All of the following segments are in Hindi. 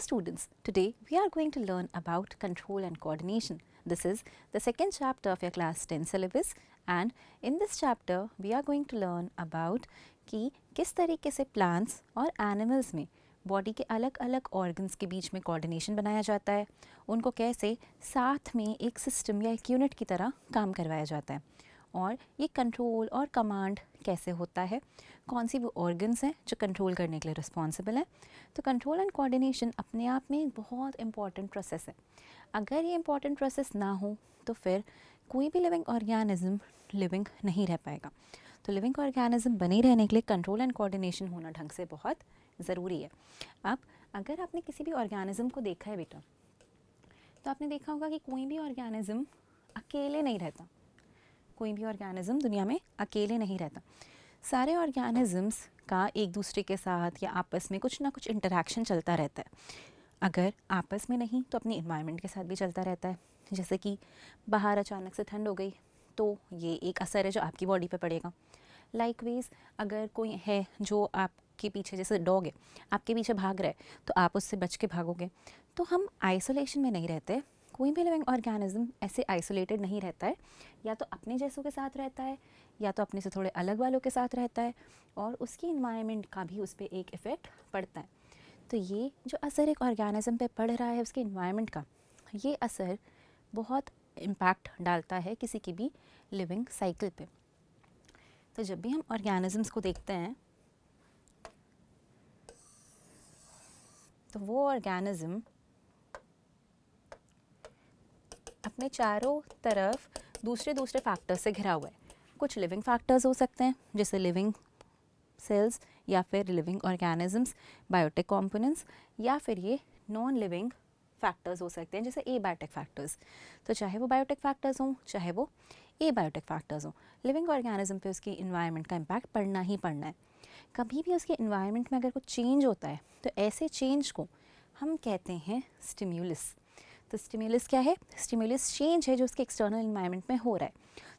students, today we are going to learn about control and coordination. This is the second chapter of your class 10 syllabus and in this chapter we are going to learn about कि किस तरीके से plants और animals में बॉडी के अलग अलग ऑर्गन्स के बीच में कोऑर्डिनेशन बनाया जाता है, उनको कैसे साथ में एक सिस्टम या एक यूनिट की तरह काम करवाया जाता है और ये कंट्रोल और कमांड कैसे होता है, कौन सी वो ऑर्गन्स हैं जो कंट्रोल करने के लिए रिस्पॉन्सिबल हैं. तो कंट्रोल एंड कोऑर्डिनेशन अपने आप में एक बहुत इंपॉर्टेंट प्रोसेस है. अगर ये इंपॉर्टेंट प्रोसेस ना हो तो फिर कोई भी लिविंग ऑर्गेनिज्म लिविंग नहीं रह पाएगा. तो लिविंग ऑर्गेनिज्म बने रहने के लिए कंट्रोल एंड कोऑर्डिनेशन होना ढंग से बहुत ज़रूरी है. अब अगर आपने किसी भी ऑर्गेनिज्म को देखा है बेटा, तो आपने देखा होगा कि कोई भी ऑर्गेनिज्म अकेले नहीं रहता. कोई भी ऑर्गेनिज्म दुनिया में अकेले नहीं रहता. सारे ऑर्गेनिजम्स का एक दूसरे के साथ या आपस में कुछ ना कुछ इंटरेक्शन चलता रहता है. अगर आपस में नहीं तो अपनी इन्वायरमेंट के साथ भी चलता रहता है. जैसे कि बाहर अचानक से ठंड हो गई तो ये एक असर है जो आपकी बॉडी पे पड़ेगा. लाइकवाइज अगर कोई है जो आपके पीछे, जैसे डॉग है आपके पीछे भाग रहा है, तो आप उससे बच के भागोगे. तो हम आइसोलेशन में नहीं रहते. कोई भी लिविंग ऑर्गेनिज्म ऐसे आइसोलेटेड नहीं रहता है. या तो अपने जैसों के साथ रहता है या तो अपने से थोड़े अलग वालों के साथ रहता है और उसकी इन्वायरमेंट का भी उस पर एक इफ़ेक्ट पड़ता है. तो ये जो असर एक ऑर्गेनिज्म पे पड़ रहा है उसके इन्वायरमेंट का, ये असर बहुत इम्पैक्ट डालता है किसी की भी लिविंग साइकिल पे. तो जब भी हम ऑर्गेनिजम्स को देखते हैं तो वो ऑर्गेनिज्म अपने चारों तरफ दूसरे दूसरे फैक्टर्स से घिरा हुआ है. कुछ लिविंग फैक्टर्स हो सकते हैं जैसे लिविंग सेल्स या फिर लिविंग ऑर्गेनिजम्स, बायोटिक कंपोनेंट्स, या फिर ये नॉन लिविंग फैक्टर्स हो सकते हैं जैसे एबायोटिक फैक्टर्स. तो चाहे वो बायोटिक फैक्टर्स हों चाहे वो एबायोटिक फैक्टर्स हों, लिविंग ऑर्गेनिज्म पे उसकी इन्वायरमेंट का इम्पैक्ट पड़ना ही पड़ना है. कभी भी उसके इन्वायरमेंट में अगर कुछ चेंज होता है तो ऐसे चेंज को हम कहते हैं स्टिम्युलस. तो स्टिम्युलस क्या है? स्टिम्युलस चेंज है जो उसके एक्सटर्नल इन्वायरमेंट में हो रहा है.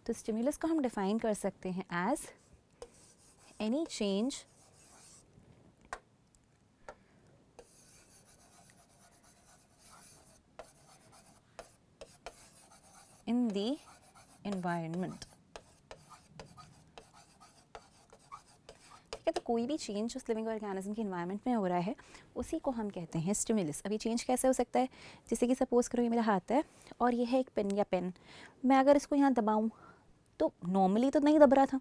तो स्टिम्युलस को हम डिफाइन कर सकते हैं as any change in the environment. ठीक है, तो कोई भी चेंज उस लिविंग ऑर्गेनिज्म के इन्वायरमेंट में हो रहा है उसी को हम कहते हैं स्टिम्युलस. अभी चेंज कैसे हो सकता है? जैसे कि सपोज करो ये मेरा हाथ है और ये है एक पेन या पेन. मैं अगर इसको यहाँ दबाऊँ तो नॉर्मली तो नहीं दब रहा था,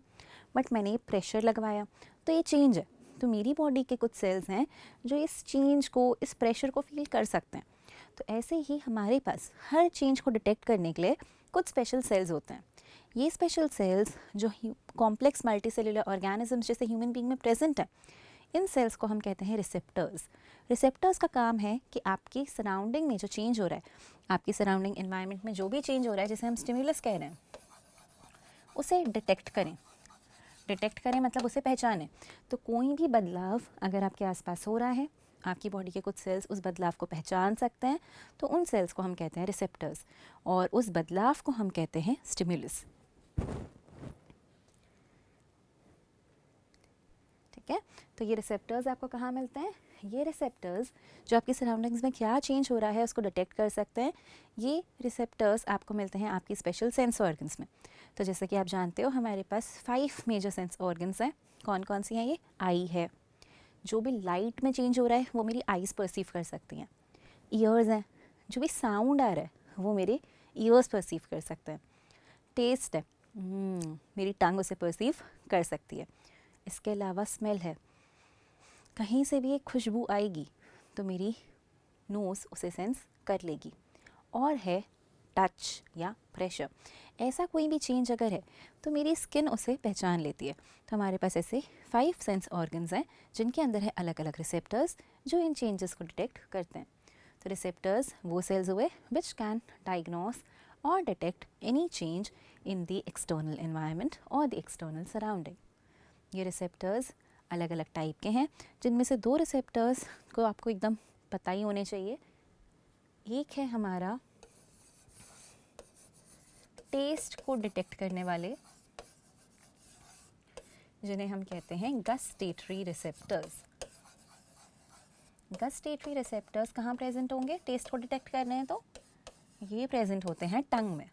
बट मैंने ये प्रेशर लगवाया तो ये चेंज है. तो मेरी बॉडी के कुछ सेल्स हैं जो इस चेंज को, इस प्रेशर को फील कर सकते हैं. तो ऐसे ही हमारे पास हर चेंज को डिटेक्ट करने के लिए कुछ स्पेशल सेल्स होते हैं. ये स्पेशल सेल्स जो कॉम्प्लेक्स मल्टीसेलुलर ऑर्गेनिजम्स जैसे ह्यूमन बीइंग में प्रेजेंट है, इन सेल्स को हम कहते हैं रिसेप्टर्स. रिसेप्टर्स का काम है कि आपकी सराउंडिंग में जो चेंज हो रहा है, आपकी सराउंडिंग एनवायरनमेंट में जो भी चेंज हो रहा है, जैसे हम स्टिम्युलस कह रहे हैं, उसे डिटेक्ट करें. डिटेक्ट करें मतलब उसे पहचानें. तो कोई भी बदलाव अगर आपके आसपास हो रहा है, आपकी बॉडी के कुछ सेल्स उस बदलाव को पहचान सकते हैं, तो उन सेल्स को हम कहते हैं रिसेप्टर्स और उस बदलाव को हम कहते हैं स्टिम्युलस. ठीक है, तो ये रिसेप्टर्स आपको कहाँ मिलते हैं? ये रिसेप्टर्स जो आपकी सराउंडिंग्स में क्या चेंज हो रहा है उसको डिटेक्ट कर सकते हैं, ये रिसेप्टर्स आपको मिलते हैं आपकी स्पेशल सेंस ऑर्गन्स में. तो जैसे कि आप जानते हो हमारे पास 5 मेजर सेंस ऑर्गन्स हैं. कौन कौन सी हैं? ये आई है, जो भी लाइट में चेंज हो रहा है वो मेरी आईज परसीव कर सकती हैं. ईयर्स हैं, जो भी साउंड आ रहा है वो मेरे ईयर्स परसीव कर सकते हैं. टेस्ट है, मेरी टंग उसे परसीव कर सकती है. इसके अलावा स्मेल है, कहीं से भी एक खुशबू आएगी तो मेरी नोज़ उसे सेंस कर लेगी. और है टच या प्रेशर. ऐसा कोई भी चेंज अगर है तो मेरी स्किन उसे पहचान लेती है. तो हमारे पास ऐसे 5 सेंस ऑर्गन्स हैं जिनके अंदर है अलग अलग रिसेप्टर्स जो इन चेंजेस को डिटेक्ट करते हैं. तो रिसेप्टर्स वो सेल्स हुए विच कैन डायग्नोस और detect any change in the external environment और द एक्सटर्नल सराउंडिंग. ये रिसेप्टर्स अलग अलग टाइप के हैं, जिनमें से 2 रिसेप्टर्स को आपको एकदम पता ही होने चाहिए. एक है हमारा टेस्ट को डिटेक्ट करने वाले, जिन्हें हम कहते हैं गस्टेटरी रिसेप्टर्स. गस्टेटरी रिसेप्टर्स कहाँ प्रेजेंट होंगे? टेस्ट को डिटेक्ट करने हैं तो ये प्रेजेंट होते हैं टंग में,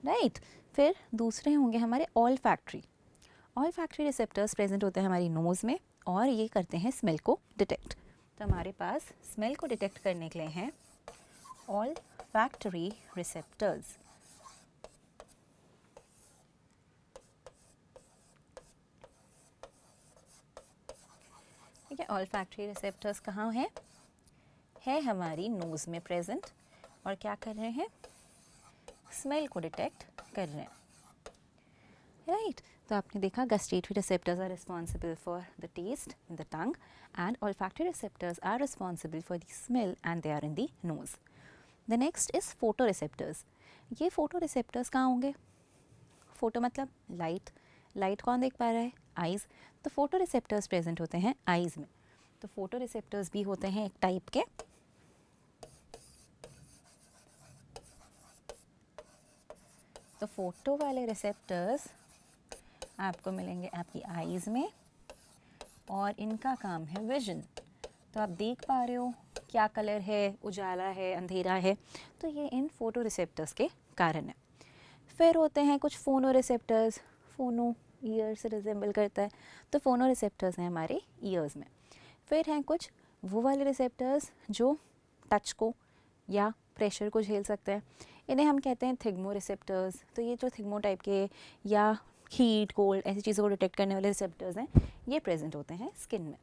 राइट। फिर दूसरे होंगे हमारे ऑल फैक्ट्री रिसेप्टर्स प्रेजेंट होते हैं हमारी नोज़ में और ये करते हैं स्मेल को डिटेक्ट। तो हमारे पास स्मेल को डिटेक्ट करने के लिए हैं ऑल फैक्ट्री रिसेप्टर्स। ठीक है, ऑल फैक्ट्री रिसेप्टर्स कहाँ है हमारी नोज़ में प्रेजेंट और क्या कर रहे हैं? स्मेल को डिटेक्ट कर रहे हैं, राइट। तो आपने देखा gustatory receptors are responsible for the taste in the tongue and olfactory receptors are responsible for the smell and they are in the nose. The next is photo receptors. ये फोटो रिसेप्टर्स कहाँ होंगे? फोटो मतलब लाइट, लाइट कौन देख पा रहा है? आइज़। तो फोटो रिसेप्टर्स प्रेजेंट होते हैं आइज़ में। तो फोटो रिसेप्टर्स भी होते हैं एक टाइप के। तो फोटो वाले रिसेप्टर्स आपको मिलेंगे आपकी आईज़ में और इनका काम है विजन। तो आप देख पा रहे हो क्या कलर है, उजाला है, अंधेरा है, तो ये इन फोटो रिसेप्टर्स के कारण है। फिर होते हैं कुछ फोनो रिसेप्टर्स। फोनो ईयर से रिजेंबल करता है, तो फोनो रिसेप्टर्स हैं हमारे ईयर्स में। फिर हैं कुछ वो वाले रिसेप्टर्स जो टच को या प्रेशर को झेल सकते हैं, इन्हें हम कहते हैं थिग्मो रिसेप्टर्स। तो ये जो थिग्मो टाइप के या हीट कोल्ड ऐसी चीज़ों को डिटेक्ट करने वाले रिसेप्टर्स हैं, ये प्रेजेंट होते हैं स्किन में।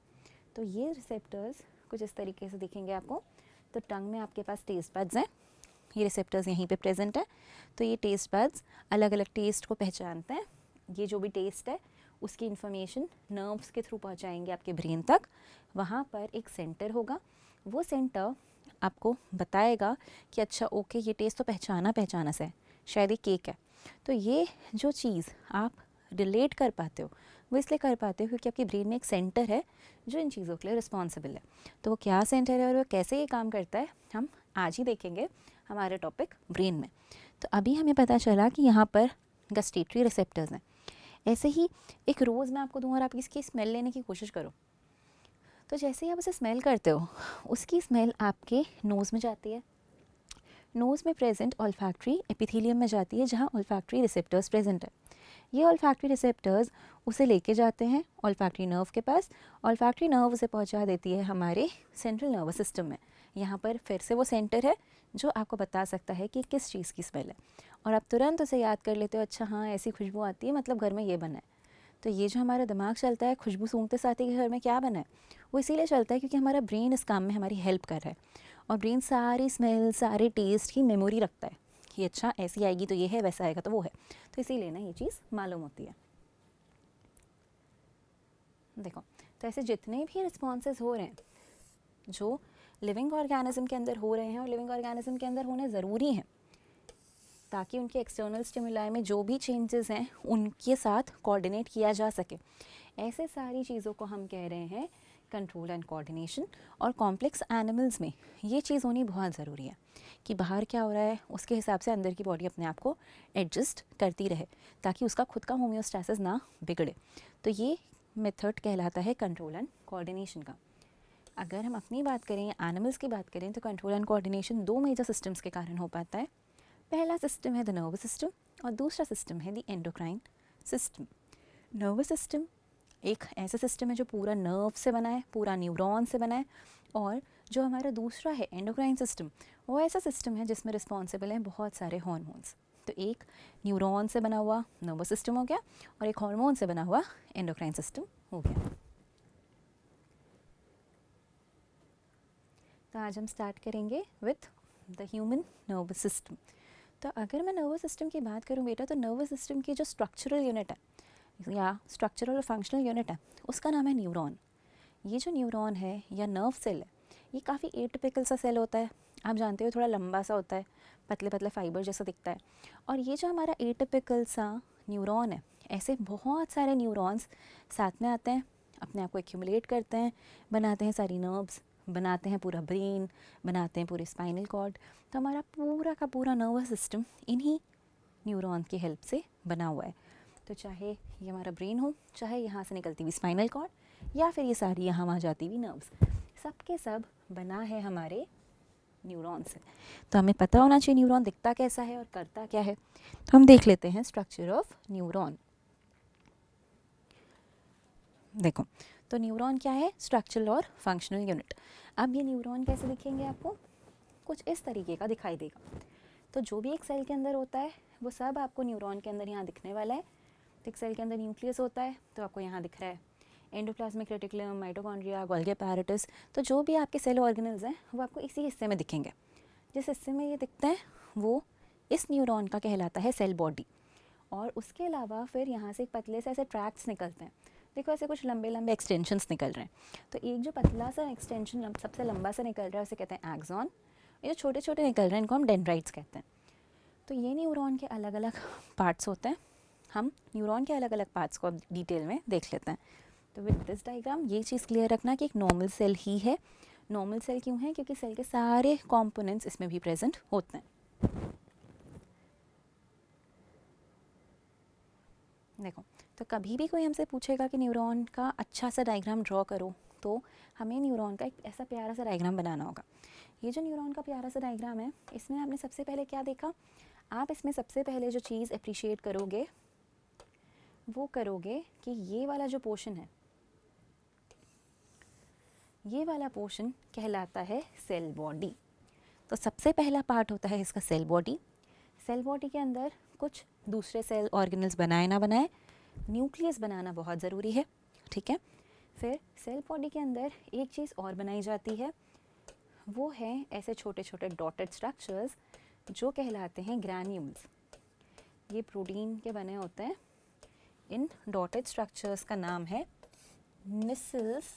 तो ये रिसेप्टर्स कुछ इस तरीके से दिखेंगे आपको। तो टंग में आपके पास टेस्ट बड्स हैं, ये रिसेप्टर्स यहीं पे प्रेजेंट है। तो ये टेस्ट बड्स अलग अलग टेस्ट को पहचानते हैं। ये जो भी टेस्ट है उसकी इन्फॉर्मेशन नर्व्स के थ्रू पहुंचाएंगे आपके ब्रेन तक। वहाँ पर एक सेंटर होगा, वो सेंटर आपको बताएगा कि अच्छा ओके ये टेस्ट तो पहचाना से है, शायद ये केक है। तो ये जो चीज़ आप रिलेट कर पाते हो वो इसलिए कर पाते हो क्योंकि आपके ब्रेन में एक सेंटर है जो इन चीज़ों के लिए रिस्पॉन्सिबल है। तो वो क्या सेंटर है और वो कैसे ये काम करता है हम आज ही देखेंगे हमारे टॉपिक ब्रेन में। तो अभी हमें पता चला कि यहाँ पर गस्टेटरी रिसेप्टर्स हैं। ऐसे ही एक रोज़ मैं आपको दूँ और आप इसकी स्मेल लेने की कोशिश करो, तो जैसे ही आप उसे स्मेल करते हो उसकी स्मेल आपके नोज़ में जाती है। नोज़ में प्रेजेंट ऑल्फैक्टरी एपिथेलियम में जाती है जहाँ ऑल्फैक्टरी रिसेप्टर्स प्रेजेंट है। ये ऑल्फैक्टरी रिसेप्टर्स उसे लेके जाते हैं ऑल्फैक्टरी नर्व के पास। ऑल्फैक्टरी नर्व उसे पहुंचा देती है हमारे सेंट्रल नर्वस सिस्टम में। यहाँ पर फिर से वो सेंटर है जो आपको बता सकता है कि किस चीज़ की स्मेल है और आप तुरंत उसे याद कर लेते हो, अच्छा हाँ ऐसी खुशबू आती है मतलब घर में ये बना है। तो ये जो हमारा दिमाग चलता है खुशबू सूंघते साथ ही घर में क्या बना है, वो इसीलिए चलता है क्योंकि हमारा ब्रेन इस काम में हमारी हेल्प कर रहा है और ब्रेन सारी स्मेल सारे टेस्ट की मेमोरी रखता है कि अच्छा ऐसी आएगी तो ये है, वैसा आएगा तो वो है। तो इसीलिए ना ये चीज़ मालूम होती है। देखो तो ऐसे जितने भी रिस्पॉन्सेज हो रहे हैं जो लिविंग ऑर्गेनिज्म के अंदर हो रहे हैं और लिविंग ऑर्गेनिज्म के अंदर होने ज़रूरी हैं ताकि उनके एक्सटर्नल स्टिमुलाई में जो भी चेंजेस हैं उनके साथ कोऑर्डिनेट किया जा सके, ऐसे सारी चीज़ों को हम कह रहे हैं कंट्रोल एंड कोऑर्डिनेशन। और कॉम्प्लेक्स एनिमल्स में ये चीज़ होनी बहुत ज़रूरी है कि बाहर क्या हो रहा है उसके हिसाब से अंदर की बॉडी अपने आप को एडजस्ट करती रहे ताकि उसका खुद का होम्योस्टैसिस ना बिगड़े। तो ये मेथड कहलाता है कंट्रोल एंड कोऑर्डिनेशन का। अगर हम अपनी बात करें या एनिमल्स की बात करें तो कंट्रोल एंड कोऑर्डिनेशन दो मेजर सिस्टम्स के कारण हो पाता है। पहला सिस्टम है द नर्वस सिस्टम और दूसरा सिस्टम है the endocrine system. Nervous system एक ऐसा सिस्टम है जो पूरा नर्व से बना है, पूरा न्यूरॉन से बना है, और जो हमारा दूसरा है एंडोक्राइन सिस्टम वो ऐसा सिस्टम है जिसमें रिस्पॉन्सिबल हैं बहुत सारे हार्मोन्स। तो एक न्यूरॉन से बना हुआ नर्वस सिस्टम हो गया और एक हार्मोन से बना हुआ एंडोक्राइन सिस्टम हो गया। तो आज हम स्टार्ट करेंगे with the human nervous system. तो अगर मैं नर्वस सिस्टम की बात करूं बेटा, तो नर्वस सिस्टम की जो स्ट्रक्चरल यूनिट है या स्ट्रक्चरल और फंक्शनल यूनिट है उसका नाम है न्यूरॉन। ये जो न्यूरॉन है या नर्व सेल है ये काफ़ी एटिपिकल सा सेल होता है। आप जानते हो थोड़ा लंबा सा होता है, पतले पतले फाइबर जैसा दिखता है। और ये जो हमारा एटिपिकल सा न्यूरॉन है, ऐसे बहुत सारे न्यूरॉन्स साथ में आते हैं, अपने आप को एक्यूमुलेट करते हैं, बनाते हैं सारी नर्व्स, बनाते हैं पूरा ब्रेन, बनाते हैं पूरे स्पाइनल कॉर्ड। तो हमारा पूरा का पूरा नर्वस सिस्टम इन्हीं न्यूरॉन की हेल्प से बना हुआ है। तो चाहे ये हमारा ब्रेन हो, चाहे यहाँ से निकलती हुई स्पाइनल कॉर्ड, या फिर ये सारी यहाँ वहाँ जाती हुई नर्व्स, सब के सब बना है हमारे न्यूरॉन से। तो हमें पता होना चाहिए न्यूरॉन दिखता कैसा है और करता क्या है। तो हम देख लेते हैं स्ट्रक्चर ऑफ न्यूरॉन। देखो, तो न्यूरॉन क्या है? स्ट्रक्चरल और फंक्शनल यूनिट। अब ये न्यूरॉन कैसे दिखेंगे आपको? कुछ इस तरीके का दिखाई देगा। तो जो भी एक सेल के अंदर होता है वो सब आपको न्यूरॉन के अंदर यहाँ दिखने वाला है। तो एक सेल के अंदर न्यूक्लियस होता है तो आपको यहाँ दिख रहा है endoplasmic reticulum, mitochondria, Golgi apparatus। तो जो भी आपके सेल ऑर्गेनल्स हैं वो आपको इसी हिस्से में दिखेंगे। जिस हिस्से में ये दिखते हैं वो इस न्यूरॉन का कहलाता है सेल बॉडी। और उसके अलावा फिर यहाँ से एक पतले से ऐसे ट्रैक्ट्स निकलते हैं। देखो ऐसे कुछ लंबे लंबे एक्सटेंशंस निकल रहे हैं। तो एक जो पतला सा एक्सटेंशन सबसे लंबा सा निकल रहा है उसे कहते हैं एक्सॉन। ये जो छोटे छोटे निकल रहे हैं इनको हम डेंड्राइट्स कहते हैं। तो ये न्यूरॉन के अलग अलग पार्ट्स होते हैं। हम न्यूरॉन के अलग अलग पार्ट्स को अब डिटेल में देख लेते हैं। तो विद दिस डायग्राम ये चीज़ क्लियर रखना कि एक नॉर्मल सेल ही है। नॉर्मल सेल क्यों है? क्योंकि सेल के सारे कॉम्पोनेंट्स इसमें भी प्रेजेंट होते हैं। देखो, तो कभी भी कोई हमसे पूछेगा कि न्यूरॉन का अच्छा सा डायग्राम ड्रॉ करो, तो हमें न्यूरॉन का एक ऐसा प्यारा सा डायग्राम बनाना होगा। ये जो न्यूरॉन का प्यारा सा डायग्राम है, इसमें आपने सबसे पहले क्या देखा? आप इसमें सबसे पहले जो चीज़ अप्रिशिएट करोगे वो करोगे कि ये वाला जो पोर्शन है, ये वाला पोर्शन कहलाता है सेल बॉडी। तो सबसे पहला पार्ट होता है इसका सेल बॉडी। सेल बॉडी के अंदर कुछ दूसरे सेल ऑर्गेनल्स बनाए ना बनाए, न्यूक्लियस बनाना बहुत ज़रूरी है, ठीक है। फिर सेल बॉडी के अंदर एक चीज़ और बनाई जाती है, वो है ऐसे छोटे छोटे डॉटेड स्ट्रक्चर्स जो कहलाते हैं ग्रैन्यूल्स। ये प्रोटीन के बने होते हैं। इन डॉटेड स्ट्रक्चर्स का नाम है निसल्स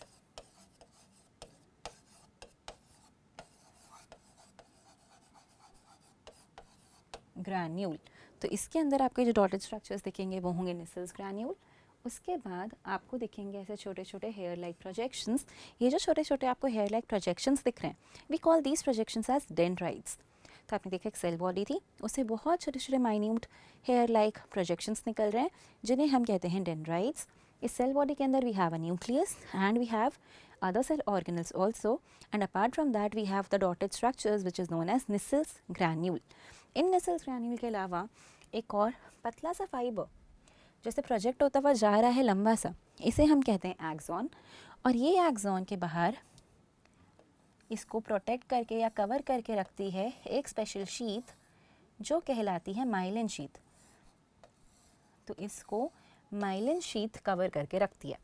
ग्रैन्यूल। तो इसके अंदर आपके जो डॉटेड स्ट्रक्चर्स दिखेंगे वो होंगे निसल्स ग्रैन्यूल। उसके बाद आपको दिखेंगे ऐसे छोटे छोटे हेयर लाइक प्रोजेक्शंस। ये जो छोटे छोटे आपको हेयर लाइक प्रोजेक्शंस दिख रहे हैं, we call these projections as dendrites. तो आपने देखा एक सेल बॉडी थी, उससे बहुत छोटे छोटे माइन्यूट हेयर लाइक प्रोजेक्शंस निकल रहे हैं जिन्हें हम कहते हैं डेंड्राइट्स। इस सेल बॉडी के अंदर we have a nucleus and we have other cell organelles also, and apart from that we have the dotted structures which is known as Nissls granule. In Nissls granule के अलावा एक और पतला सा फाइबर जैसे प्रोजेक्ट होता हुआ जा रहा है लंबा सा, इसे हम कहते हैं एक्सॉन। और ये एक्सॉन के बाहर इसको प्रोटेक्ट करके या कवर करके रखती है एक स्पेशल शीथ जो कहलाती है माइलिन शीथ। तो इसको माइलिन शीथ कवर करके रखती है।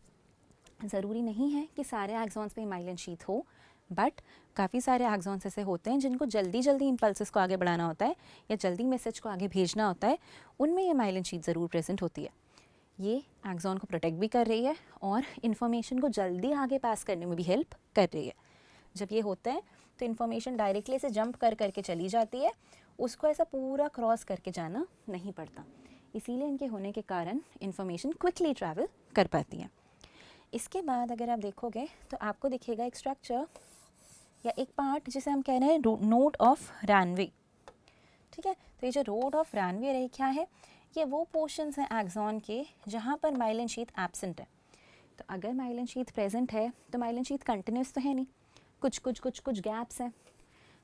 ज़रूरी नहीं है कि सारे एक्सॉन्स पे माइलिन शीथ हो, बट काफ़ी सारे एक्सॉन्स ऐसे होते हैं जिनको जल्दी जल्दी इम्पल्सेस को आगे बढ़ाना होता है या जल्दी मैसेज को आगे भेजना होता है, उनमें ये माइलिन शीथ ज़रूर प्रेजेंट होती है। ये एक्सॉन को प्रोटेक्ट भी कर रही है और इन्फॉर्मेशन को जल्दी आगे पास करने में भी हेल्प कर रही है। जब ये होता है तो इन्फॉर्मेशन डायरेक्टली से जंप कर करके चली जाती है, उसको ऐसा पूरा क्रॉस करके जाना नहीं पड़ता। इसीलिए इनके होने के कारण इन्फॉर्मेशन क्विकली ट्रैवल कर पाती है। इसके बाद अगर आप देखोगे तो आपको दिखेगा एक स्ट्रक्चर या एक पार्ट जिसे हम कह रहे हैं नोड ऑफ रैनवे, ठीक है। तो ये जो रोड ऑफ रैनवे है क्या है? ये वो पोर्शंस हैं एक्सॉन के जहाँ पर माइलिन शीथ एब्सेंट है। तो अगर माइलिन शीथ प्रेजेंट है तो माइलिन शीथ कंटिन्यूस तो है नहीं, कुछ गैप्स हैं।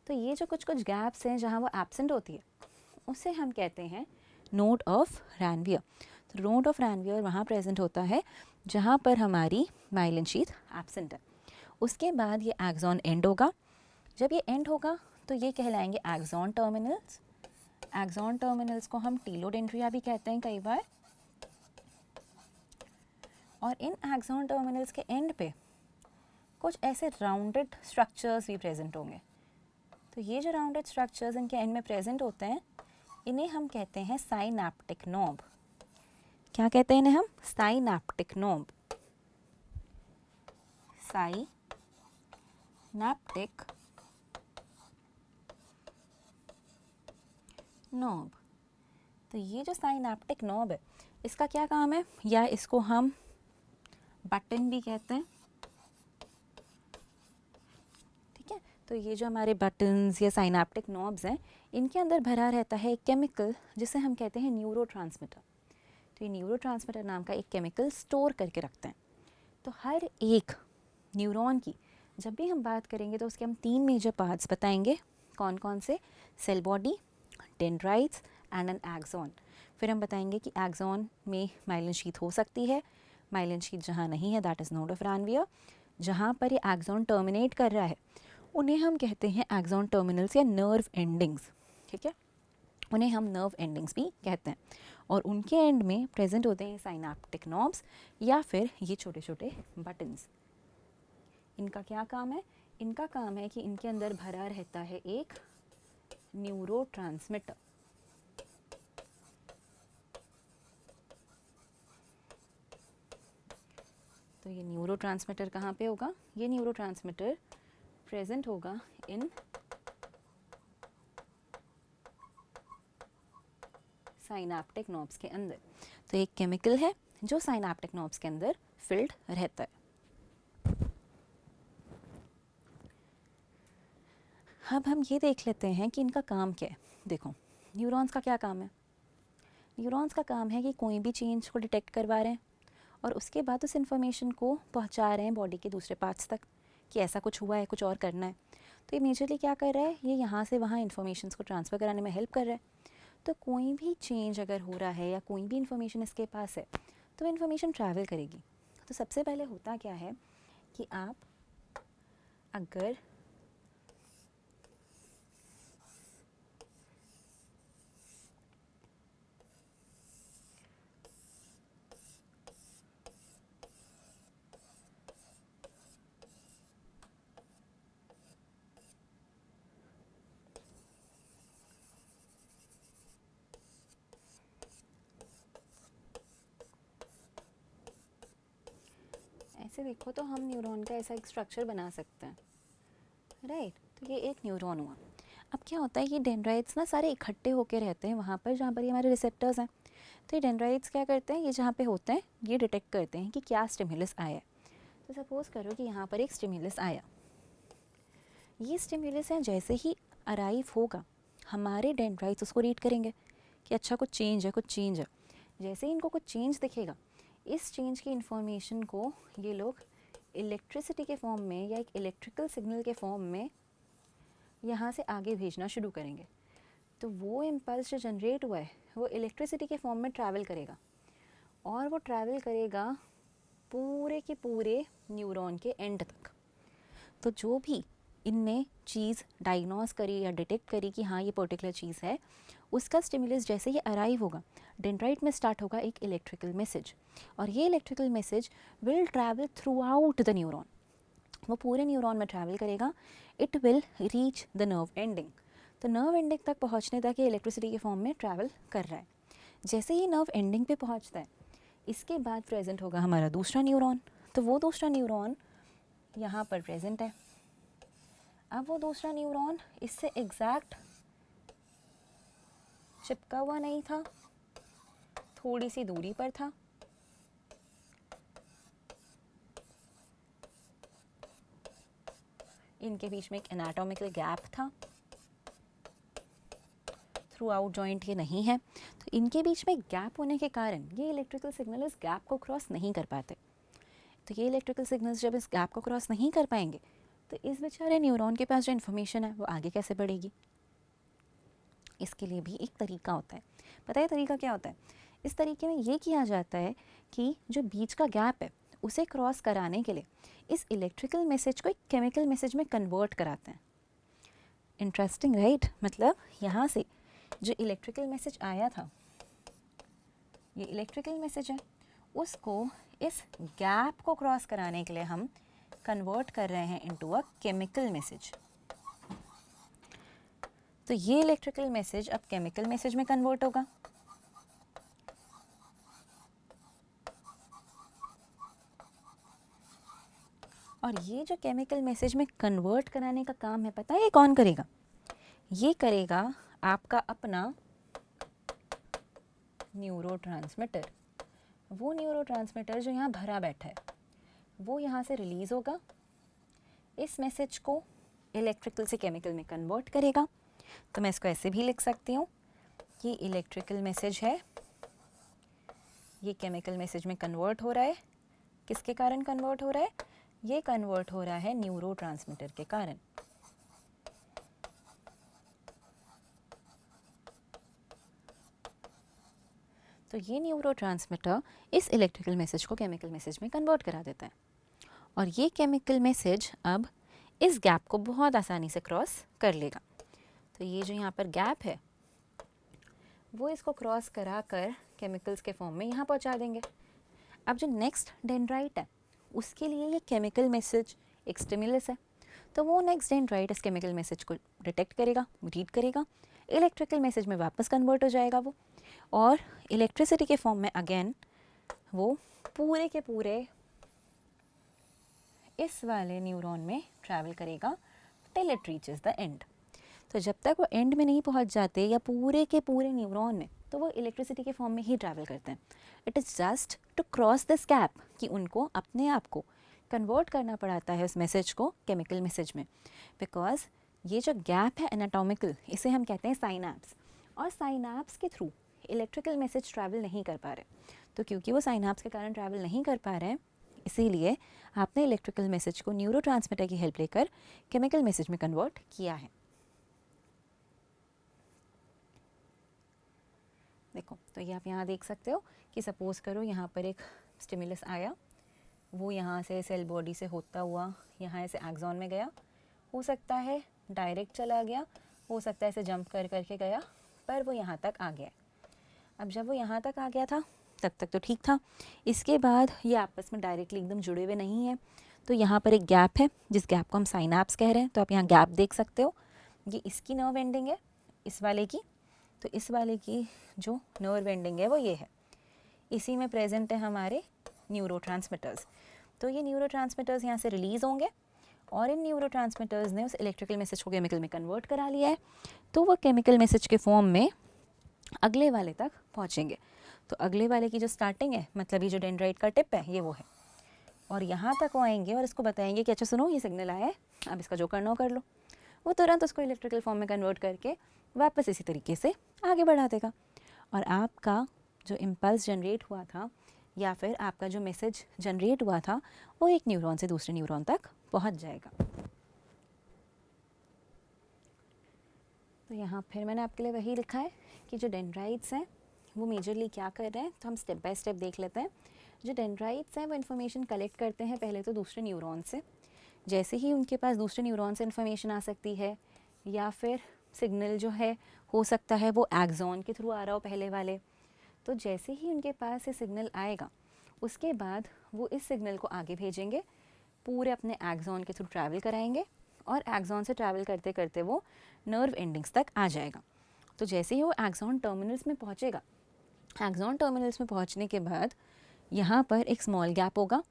तो ये जो कुछ गैप्स हैं जहाँ वो एब्सेंट होती है उसे हम कहते हैं नोड ऑफ रैनवियर। तो नोड ऑफ रैनवियर वहाँ प्रेजेंट होता है जहाँ पर हमारी माइलिन शीथ एब्सेंट है। उसके बाद ये एक्सॉन एंड होगा। जब ये एंड होगा तो ये कहलाएंगे एक्सॉन टर्मिनल्स। एक्सॉन टर्मिनल्स को हम टीलोडेंड्रिया भी कहते हैं कई बार। और इन एक्सॉन टर्मिनल्स के एंड पे कुछ ऐसे राउंडेड स्ट्रक्चर्स भी प्रेजेंट होंगे। तो ये जो राउंडेड स्ट्रक्चर्स इनके एंड में प्रेजेंट होते हैं इन्हें हम कहते हैं साइनैप्टिक नोब। क्या कहते हैं इन्हें हम? Synaptic knob. Synaptic knob. तो ये जो साइनैप्टिक नोब है इसका क्या काम है, या इसको हम बटन भी कहते हैं, ठीक है। तो ये जो हमारे बटन्स या साइनैप्टिक नोब्स हैं इनके अंदर भरा रहता है एक केमिकल जिसे हम कहते हैं न्यूरोट्रांसमीटर। तो ये न्यूरोट्रांसमीटर नाम का एक केमिकल स्टोर करके रखते हैं। तो हर एक न्यूरॉन की जब भी हम बात करेंगे तो उसके हम 3 मेजर पार्ट्स बताएंगे। कौन कौन से? Cell body, dendrites and an axon. फिर हम बताएंगे कि एक्सॉन में माइलिन शीथ हो सकती है, माइलिन शीथ जहाँ नहीं है दैट इज़ नोड ऑफ रानवियर। जहाँ पर ये एक्सॉन टर्मिनेट कर रहा है उन्हें हम कहते हैं एक्सॉन टर्मिनल्स या नर्व एंडिंग्स, ठीक है, उन्हें हम नर्व एंडिंग्स भी कहते हैं। और उनके एंड में प्रेजेंट होते हैं साइनाप्टिक नॉब्स या फिर ये छोटे छोटे बटन्स। इनका क्या काम है? इनका काम है कि इनके अंदर भरा रहता है एक न्यूरोट्रांसमीटर। तो ये न्यूरोट्रांसमीटर कहाँ पे होगा? ये न्यूरोट्रांसमीटर प्रेजेंट होगा इन साइनाप्टिक नॉब्स के अंदर। तो एक केमिकल है जो साइनाप्टिक नॉब्स के अंदर फिल्ड रहता है। अब हम ये देख लेते हैं कि इनका काम क्या है। देखो, न्यूरॉन्स का क्या काम है? न्यूरॉन्स का काम है कि कोई भी चेंज को डिटेक्ट करवा रहे हैं और उसके बाद उस इन्फॉर्मेशन को पहुंचा रहे हैं बॉडी के दूसरे पार्ट्स तक कि ऐसा कुछ हुआ है, कुछ और करना है। तो ये मेजरली क्या कर रहा है? ये यहाँ से वहाँ इन्फॉर्मेशन को ट्रांसफ़र कराने में हेल्प कर रहा है। तो कोई भी चेंज अगर हो रहा है या कोई भी इन्फॉर्मेशन इसके पास है तो इन्फॉर्मेशन ट्रैवल करेगी। तो सबसे पहले होता क्या है कि आप अगर ऐसे देखो तो हम न्यूरॉन का ऐसा एक स्ट्रक्चर बना सकते हैं, राइट। तो ये एक न्यूरॉन हुआ। अब क्या होता है, ये डेंड्राइट्स ना सारे इकट्ठे होकर रहते हैं वहाँ पर जहाँ पर ये हमारे रिसेप्टर्स हैं। तो ये डेंड्राइट्स क्या करते हैं, ये जहाँ पे होते हैं ये डिटेक्ट करते हैं कि क्या स्टिमुलस आया है। तो सपोज़ करो कि यहाँ पर एक स्टिमुलस आया, ये स्टिमुलस है जैसे ही अराइव होगा हमारे डेंड्राइट्स उसको रीड करेंगे कि अच्छा कुछ चेंज है, कुछ चेंज है। जैसे ही इनको कुछ चेंज दिखेगा, इस चेंज की इन्फॉर्मेशन को ये लोग इलेक्ट्रिसिटी के फॉर्म में या एक इलेक्ट्रिकल सिग्नल के फॉर्म में यहाँ से आगे भेजना शुरू करेंगे। तो वो इम्पल्स जो जनरेट हुआ है वो इलेक्ट्रिसिटी के फॉर्म में ट्रैवल करेगा और वो ट्रैवल करेगा पूरे के पूरे न्यूरॉन के एंड तक। तो जो भी इनने चीज़ डायग्नोस करी या डिटेक्ट करी कि हाँ ये पर्टिकुलर चीज़ है, उसका स्टिमुलस जैसे ही अराइव होगा डेंड्राइट में स्टार्ट होगा एक इलेक्ट्रिकल मैसेज, और ये electrical message will travel through out the neuron. वो पूरे न्यूरॉन में ट्रैवल करेगा। It will reach the nerve ending. तो नर्व एंडिंग तक पहुंचने तक ये इलेक्ट्रिसिटी के फॉर्म में ट्रैवल कर रहा है। जैसे ही नर्व एंडिंग पे पहुंचता है, इसके बाद प्रेजेंट होगा हमारा दूसरा न्यूरॉन। तो वो दूसरा न्यूरॉन यहाँ पर प्रेजेंट है। अब वो दूसरा न्यूरॉन इससे एग्जैक्ट चिपका हुआ नहीं था, थोड़ी सी दूरी पर था। इनके बीच में एक एनाटॉमिकल गैप था, थ्रू आउट जॉइंट ये नहीं है। तो इनके बीच में गैप होने के कारण ये इलेक्ट्रिकल सिग्नल इस गैप को क्रॉस नहीं कर पाते। तो ये इलेक्ट्रिकल सिग्नल्स जब इस गैप को क्रॉस नहीं कर पाएंगे तो इस बेचारे न्यूरॉन के पास जो इन्फॉर्मेशन है वो आगे कैसे बढ़ेगी। इसके लिए भी एक तरीका होता है। पता है तरीका क्या होता है? इस तरीके में ये किया जाता है कि जो बीच का गैप है उसे क्रॉस कराने के लिए इस इलेक्ट्रिकल मैसेज को एक केमिकल मैसेज में कन्वर्ट कराते हैं। Interesting, right? मतलब यहाँ से जो इलेक्ट्रिकल मैसेज आया था, ये इलेक्ट्रिकल मैसेज है, उसको इस गैप को क्रॉस कराने के लिए हम कन्वर्ट कर रहे हैं इनटू अ केमिकल मैसेज। तो ये इलेक्ट्रिकल मैसेज अब केमिकल मैसेज में कन्वर्ट होगा। और ये जो केमिकल मैसेज में कन्वर्ट कराने का काम है, पता है ये कौन करेगा? ये करेगा आपका अपना न्यूरोट्रांसमीटर। वो न्यूरोट्रांसमीटर जो यहाँ भरा बैठा है वो यहाँ से रिलीज़ होगा, इस मैसेज को इलेक्ट्रिकल से केमिकल में कन्वर्ट करेगा। तो मैं इसको ऐसे भी लिख सकती हूँ कि इलेक्ट्रिकल मैसेज है, ये केमिकल मैसेज में कन्वर्ट हो रहा है, किसके कारण कन्वर्ट हो रहा है? ये कन्वर्ट हो रहा है न्यूरोट्रांसमीटर के कारण। तो ये न्यूरोट्रांसमीटर इस इलेक्ट्रिकल मैसेज को केमिकल मैसेज में कन्वर्ट करा देता है और ये केमिकल मैसेज अब इस गैप को बहुत आसानी से क्रॉस कर लेगा। तो ये जो यहाँ पर गैप है वो इसको क्रॉस करा कर केमिकल्स के फॉर्म में यहाँ पहुँचा देंगे। अब जो नेक्स्ट डेंड्राइट है उसके लिए ये केमिकल मैसेज एक स्टिमुलस है, तो वो नेक्स्ट डेंड्राइट इस केमिकल मैसेज को डिटेक्ट करेगा, रीड करेगा, इलेक्ट्रिकल मैसेज में वापस कन्वर्ट हो जाएगा वो, और इलेक्ट्रिसिटी के फॉर्म में अगेन वो पूरे के पूरे इस वाले न्यूरॉन में ट्रैवल करेगा till it reaches the end. तो जब तक वो एंड में नहीं पहुंच जाते या पूरे के पूरे न्यूरॉन में, तो वो इलेक्ट्रिसिटी के फॉर्म में ही ट्रैवल करते हैं। It is just to cross this gap कि उनको अपने आप को कन्वर्ट करना पड़ता है उस मैसेज को केमिकल मैसेज में, बिकॉज ये जो गैप है एनाटॉमिकल, इसे हम कहते हैं साइनैप्स, और साइनैप्स के थ्रू इलेक्ट्रिकल मैसेज ट्रैवल नहीं कर पा रहे। तो क्योंकि वो साइनैप्स के कारण ट्रैवल नहीं कर पा रहे हैं, इसीलिए आपने इलेक्ट्रिकल मैसेज को न्यूरोट्रांसमीटर की हेल्प लेकर केमिकल मैसेज में कन्वर्ट किया है। देखो, तो ये आप यहाँ देख सकते हो कि सपोज़ करो यहाँ पर एक स्टिमुलस आया, वो यहाँ से सेल बॉडी से होता हुआ यहाँ से एक्सॉन में गया, हो सकता है डायरेक्ट चला गया, हो सकता है ऐसे जंप कर करके गया, पर वो यहाँ तक आ गया। अब जब वो यहाँ तक आ गया था तब तक तो ठीक था, इसके बाद ये आपस में डायरेक्टली एकदम जुड़े हुए नहीं है, तो यहाँ पर एक गैप है जिस गैप को हम साइनैप्स कह रहे हैं। तो आप यहाँ गैप देख सकते हो, ये इसकी नर्व एंडिंग है इस वाले की, तो इस वाले की जो नर्व एंडिंग है वो ये है, इसी में प्रेजेंट है हमारे न्यूरोट्रांसमीटर्स। तो ये न्यूरोट्रांसमीटर्स यहाँ से रिलीज़ होंगे और इन न्यूरोट्रांसमीटर्स ने उस इलेक्ट्रिकल मैसेज को केमिकल में कन्वर्ट करा लिया है, तो वो केमिकल मैसेज के फॉर्म में अगले वाले तक पहुँचेंगे। तो अगले वाले की जो स्टार्टिंग है, मतलब ये जो डेंड्राइट का टिप है ये वो है, और यहाँ तक वो आएंगे और इसको बताएंगे कि अच्छा सुनो ये सिग्नल आया है, अब इसका जो करना हो कर लो। वो तुरंत उसको इलेक्ट्रिकल फॉर्म में कन्वर्ट करके वापस इसी तरीके से आगे बढ़ा देगा, और आपका जो इम्पल्स जनरेट हुआ था या फिर आपका जो मैसेज जनरेट हुआ था वो एक न्यूरॉन से दूसरे न्यूरॉन तक पहुंच जाएगा। तो यहाँ फिर मैंने आपके लिए वही लिखा है कि जो डेंड्राइट्स हैं वो मेजरली क्या कर रहे हैं, तो हम स्टेप बाय स्टेप देख लेते हैं। जो डेंड्राइट्स हैं वो इन्फॉर्मेशन कलेक्ट करते हैं पहले तो दूसरे न्यूरॉन से, जैसे ही उनके पास दूसरे न्यूरॉन से इन्फॉर्मेशन आ सकती है या फिर सिग्नल जो है हो सकता है वो एक्सॉन के थ्रू आ रहा हो पहले वाले, तो जैसे ही उनके पास ये सिग्नल आएगा उसके बाद वो इस सिग्नल को आगे भेजेंगे, पूरे अपने एक्सॉन के थ्रू ट्रैवल कराएंगे और एक्सॉन से ट्रैवल करते करते वो नर्व एंडिंग्स तक आ जाएगा। तो जैसे ही वो एक्सॉन टर्मिनल्स में पहुँचेगा, एक्सॉन टर्मिनल्स में पहुँचने के बाद यहाँ पर एक स्मॉल गैप होगा,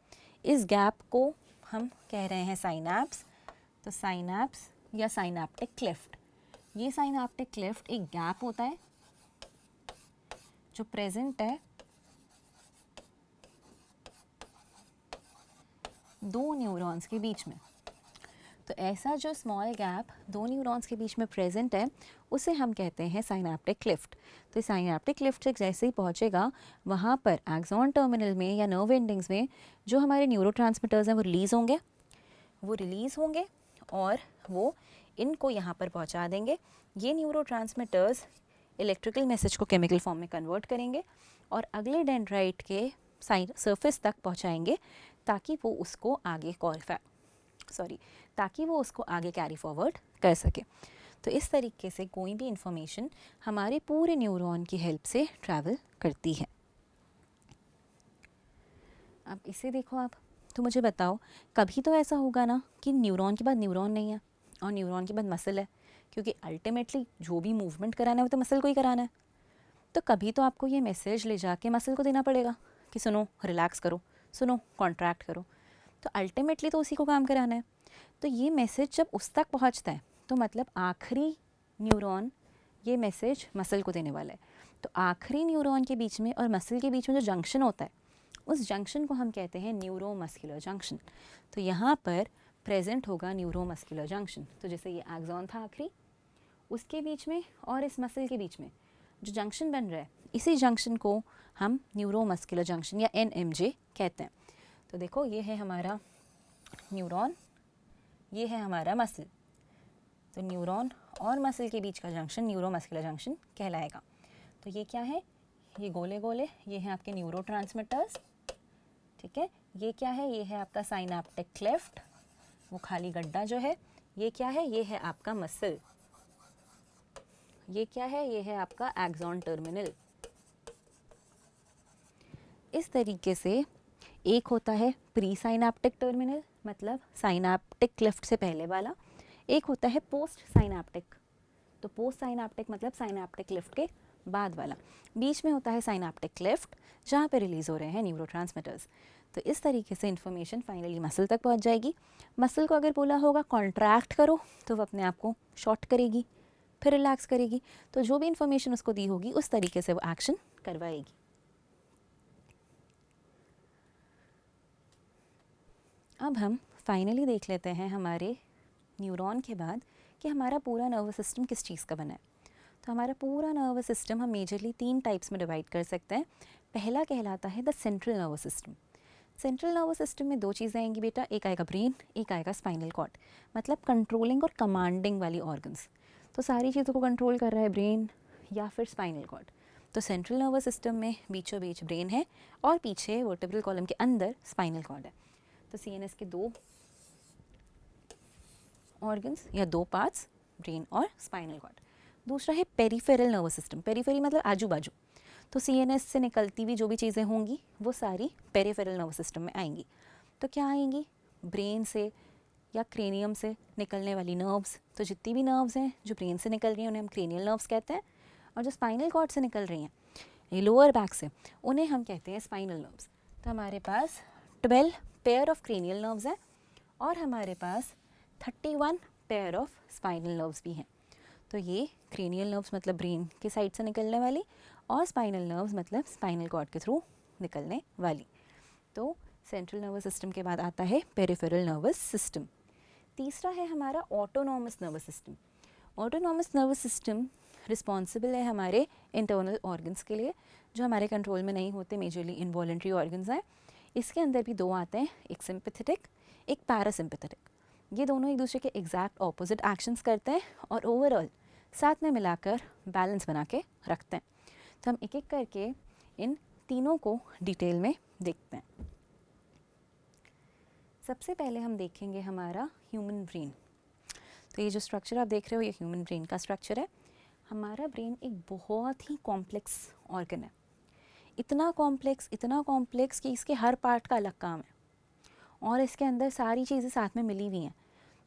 इस गैप को हम कह रहे हैं साइनैप्स। तो साइनैप्स या साइनैप्टिक क्लेफ्ट, ये साइनैप्टिक क्लेफ्ट एक गैप होता है जो प्रेजेंट है दो न्यूरॉन्स के बीच में। तो ऐसा जो स्मॉल गैप दो न्यूरॉन्स के बीच में प्रेजेंट है उसे हम कहते हैं साइनैप्टिक क्लिफ्ट। तो साइनैप्टिक क्लिफ्ट से जैसे ही पहुंचेगा वहाँ पर एक्सॉन टर्मिनल में या नर्व एंडिंग्स में जो हमारे न्यूरोट्रांसमीटर्स हैं वो रिलीज़ होंगे और वो इनको यहाँ पर पहुँचा देंगे। ये न्यूरोट्रांसमीटर्स इलेक्ट्रिकल मैसेज को केमिकल फॉर्म में कन्वर्ट करेंगे और अगले डेंड्राइट के सरफेस तक पहुँचाएंगे ताकि वो उसको आगे कैरी फॉरवर्ड कर सके। तो इस तरीके से कोई भी इंफॉर्मेशन हमारे पूरे न्यूरॉन की हेल्प से ट्रैवल करती है। अब इसे देखो आप, तो मुझे बताओ कभी तो ऐसा होगा ना कि न्यूरॉन के बाद न्यूरॉन नहीं है और न्यूरॉन के बाद मसल है, क्योंकि अल्टीमेटली जो भी मूवमेंट कराना है वो तो मसल को ही कराना है। तो कभी तो आपको ये मैसेज ले जाके मसल को देना पड़ेगा कि सुनो रिलैक्स करो, सुनो कॉन्ट्रैक्ट करो, तो अल्टीमेटली तो उसी को काम कराना है। तो ये मैसेज जब उस तक पहुंचता है तो मतलब आखिरी न्यूरॉन ये मैसेज मसल को देने वाला है। तो आखिरी न्यूरॉन के बीच में और मसल के बीच में जो जंक्शन होता है उस जंक्शन को हम कहते हैं न्यूरोमस्कुलर जंक्शन। तो यहाँ पर प्रेजेंट होगा न्यूरोमस्कुलर जंक्शन। तो जैसे ये एक्सॉन था आखिरी, उसके बीच में और इस मसल के बीच में जो जंक्शन बन रहा है, इसी जंक्शन को हम न्यूरोमस्कुलर जंक्शन या NMJ कहते हैं। तो देखो ये है हमारा न्यूरॉन, ये है हमारा मसल। तो न्यूरॉन और मसल के बीच का जंक्शन न्यूरोमस्कुलर जंक्शन कहलाएगा। तो ये क्या है, ये गोले गोले, ये हैं आपके न्यूरोट्रांसमीटर्स, ठीक है। ये क्या है, ये है आपका साइनेप्टिक क्लेफ्ट, वो खाली गड्ढा जो है। ये क्या है, ये है आपका मसल। ये क्या है, ये है आपका एक्सॉन टर्मिनल। इस तरीके से एक होता है प्री साइनेप्टिक टर्मिनल, मतलब साइनेप्टिक क्लेफ्ट से पहले वाला। एक होता है पोस्ट साइनेप्टिक, तो पोस्ट साइनेप्टिक मतलब साइनेप्टिक क्लेफ्ट के बाद वाला। बीच में होता है साइनेप्टिक क्लेफ्ट, जहाँ पे रिलीज़ हो रहे हैं न्यूरोट्रांसमीटर्स। तो इस तरीके से इन्फॉर्मेशन फाइनली मसल तक पहुँच जाएगी। मसल को अगर बोला होगा कॉन्ट्रैक्ट करो, तो वो अपने आप को शॉर्ट करेगी, फिर रिलैक्स करेगी। तो जो भी इन्फॉर्मेशन उसको दी होगी उस तरीके से वो एक्शन करवाएगी। अब हम फाइनली देख लेते हैं हमारे न्यूरॉन के बाद कि हमारा पूरा नर्वस सिस्टम किस चीज़ का बना है। तो हमारा पूरा नर्वस सिस्टम हम मेजरली 3 टाइप्स में डिवाइड कर सकते हैं। पहला कहलाता है the central nervous system. Central nervous system में 2 चीज़ें आएंगी बेटा, एक आएगा ब्रेन, एक आएगा स्पाइनल कॉर्ड, मतलब कंट्रोलिंग और कमांडिंग वाली ऑर्गन्स। तो सारी चीज़ों को कंट्रोल कर रहा है ब्रेन या फिर स्पाइनल कॉर्ड। तो सेंट्रल नर्वस सिस्टम में बीचों बीच ब्रेन है और पीछे वर्टेब्रल कॉलम के अंदर स्पाइनल कॉर्ड है। तो सीएनएस के 2 ऑर्गन्स या 2 पार्ट्स, ब्रेन और स्पाइनल कॉर्ड। दूसरा है पेरिफेरल नर्वस सिस्टम। पेरिफेरी मतलब आजू बाजू। तो सीएनएस से निकलती हुई जो भी चीज़ें होंगी वो सारी पेरिफेरल नर्वस सिस्टम में आएंगी। तो क्या आएंगी, ब्रेन से या क्रेनियम से निकलने वाली नर्व्स। तो जितनी भी नर्व्स हैं जो ब्रेन से निकल रही हैं उन्हें हम क्रेनियल नर्व्स कहते हैं, और जो स्पाइनल कॉर्ड से निकल रही हैं ये लोअर बैक से, उन्हें हम कहते हैं स्पाइनल नर्व्स। तो हमारे पास 12 पेयर ऑफ क्रेनियल नर्व्स हैं और हमारे पास 31 पेयर ऑफ स्पाइनल नर्व्स भी हैं। तो ये क्रेनियल नर्व्स मतलब ब्रेन के साइड से निकलने वाली, और स्पाइनल नर्व्स मतलब स्पाइनल कॉर्ड के थ्रू निकलने वाली। तो सेंट्रल नर्वस सिस्टम के बाद आता है पेरिफेरल नर्वस सिस्टम। तीसरा है हमारा autonomous nervous system. Autonomous nervous system responsible है हमारे इंटरनल ऑर्गन्स के लिए जो हमारे कंट्रोल में नहीं होते, मेजरली इनवॉलंटरी ऑर्गन्स हैं। इसके अंदर भी 2 आते हैं, एक सिंपैथेटिक, एक पैरासिम्पैथेटिक। ये दोनों एक दूसरे के एग्जैक्ट ऑपोजिट एक्शंस करते हैं और ओवरऑल साथ में मिलाकर बैलेंस बना के रखते हैं। तो हम एक एक करके इन तीनों को डिटेल में देखते हैं। सबसे पहले हम देखेंगे हमारा ह्यूमन ब्रेन। तो ये जो स्ट्रक्चर आप देख रहे हो ये ह्यूमन ब्रेन का स्ट्रक्चर है। हमारा ब्रेन एक बहुत ही कॉम्प्लेक्स ऑर्गन है, इतना कॉम्प्लेक्स कि इसके हर पार्ट का अलग काम है और इसके अंदर सारी चीज़ें साथ में मिली हुई हैं।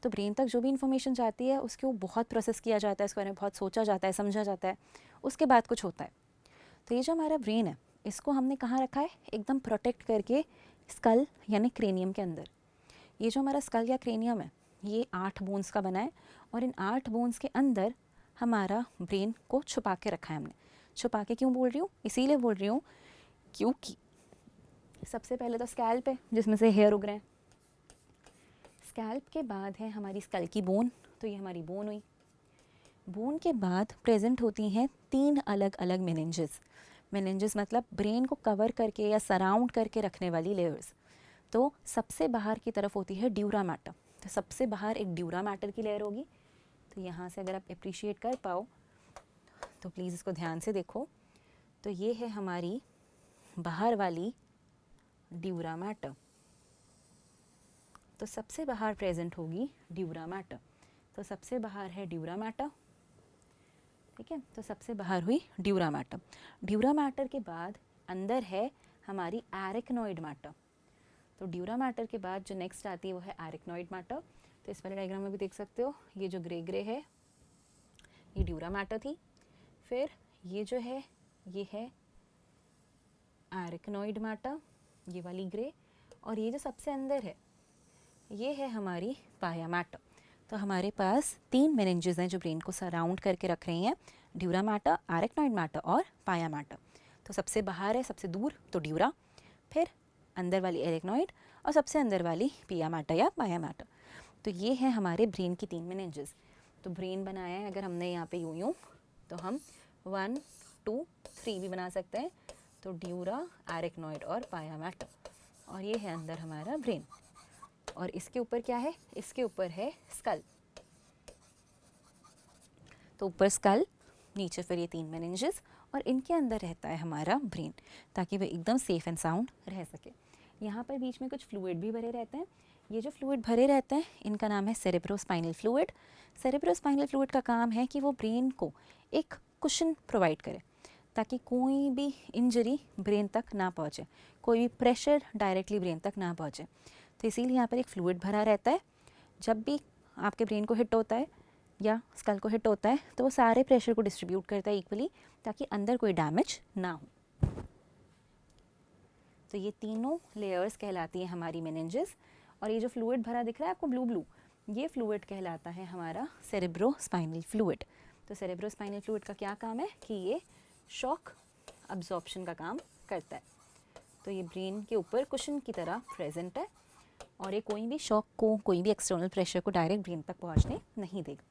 तो ब्रेन तक जो भी इंफॉर्मेशन जाती है उसके वो बहुत प्रोसेस किया जाता है, इसके बारे में बहुत सोचा जाता है, समझा जाता है, उसके बाद कुछ होता है। तो ये जो हमारा ब्रेन है इसको हमने कहाँ रखा है, एकदम प्रोटेक्ट करके स्कल यानी क्रेनियम के अंदर। ये जो हमारा स्कल या क्रेनियम है ये 8 बोन्स का बना है और इन 8 बोन्स के अंदर हमारा ब्रेन को छुपा के रखा है हमने। छुपा के क्यों बोल रही हूँ, इसीलिए बोल रही हूँ क्योंकि सबसे पहले तो स्कैल्प है जिसमें से हेयर उग रहे हैं। स्कैल्प के बाद है हमारी स्कल की बोन, तो ये हमारी बोन हुई। बोन के बाद प्रेजेंट होती हैं 3 अलग अलग मेनिंजेस। मेनिंजेस मतलब ब्रेन को कवर करके या सराउंड करके रखने वाली लेयर्स। तो सबसे बाहर की तरफ होती है ड्यूरा मैटर। तो सबसे बाहर एक ड्यूरा मैटर की लेयर होगी। तो यहाँ से अगर आप अप्रिशिएट कर पाओ तो प्लीज़ इसको ध्यान से देखो। तो ये है हमारी बाहर वाली ड्यूरा मैटर। तो सबसे बाहर प्रेजेंट होगी ड्यूरा मैटर। तो सबसे बाहर है ड्यूरा मैटर, ठीक है। तो सबसे बाहर हुई ड्यूरा मैटर। ड्यूरा मैटर के बाद अंदर है हमारी एरिकनॉइड मैटर। तो ड्यूरा मैटर के बाद जो नेक्स्ट आती है वो है एरिकनॉइड मैटर। तो इस वाले डायग्राम में भी देख सकते हो ये जो ग्रे ग्रे है ये ड्यूरा मैटर थी। फिर ये जो है ये है एरिकनॉइड मैटर, ये वाली ग्रे, और ये जो सबसे अंदर है ये है हमारी पाया मैटर। तो हमारे पास 3 मेनिंजेस हैं जो ब्रेन को सराउंड करके रख रही हैं, ड्यूरा मैटर, एरिकनॉइड मैटर और पाया मैटर। तो सबसे बाहर है सबसे दूर तो ड्यूरा, फिर अंदर वाली एरिकनॉइड और सबसे अंदर वाली पिया मैटर या पाया मैटर। तो ये है हमारे ब्रेन की 3 मेनिंजेस। तो ब्रेन बनाया है अगर हमने यहाँ पे यूँ तो हम 1, 2, 3 भी बना सकते हैं। तो ड्यूरा, एरिकनॉइड और पाया मैटर। और ये है अंदर हमारा ब्रेन। और इसके ऊपर क्या है, इसके ऊपर है स्कल। तो ऊपर स्कल, नीचे फिर ये 3 मेनिंजेस, और इनके अंदर रहता है हमारा ब्रेन, ताकि वह एकदम सेफ एंड साउंड रह सके। यहाँ पर बीच में कुछ फ्लूइड भी भरे रहते हैं। ये जो फ्लूइड भरे रहते हैं इनका नाम है सेरेब्रोस्पाइनल फ्लूइड। सेरेब्रोस्पाइनल फ्लूइड का काम है कि वो ब्रेन को एक कुशन प्रोवाइड करे, ताकि कोई भी इंजरी ब्रेन तक ना पहुँचे, कोई भी प्रेशर डायरेक्टली ब्रेन तक ना पहुँचे। तो इसीलिए यहाँ पर एक फ्लूइड भरा रहता है। जब भी आपके ब्रेन को हिट होता है या स्कल को हिट होता है तो वो सारे प्रेशर को डिस्ट्रीब्यूट करता है इक्वली, ताकि अंदर कोई डैमेज ना हो। तो ये तीनों लेयर्स कहलाती हैं हमारी मेनिंजेस। और ये जो फ्लूइड भरा दिख रहा है आपको ब्लू ब्लू, ये फ्लूइड कहलाता है हमारा सेरेब्रोस्पाइनल फ्लूइड। तो सेरेब्रोस्पाइनल फ्लूइड का क्या काम है कि ये शॉक अब्जॉर्प्शन का काम करता है। तो ये ब्रेन के ऊपर कुशन की तरह प्रेजेंट है, और ये कोई भी शॉक को, कोई भी एक्सटर्नल प्रेशर को डायरेक्ट ब्रेन तक पहुंचने नहीं देगा।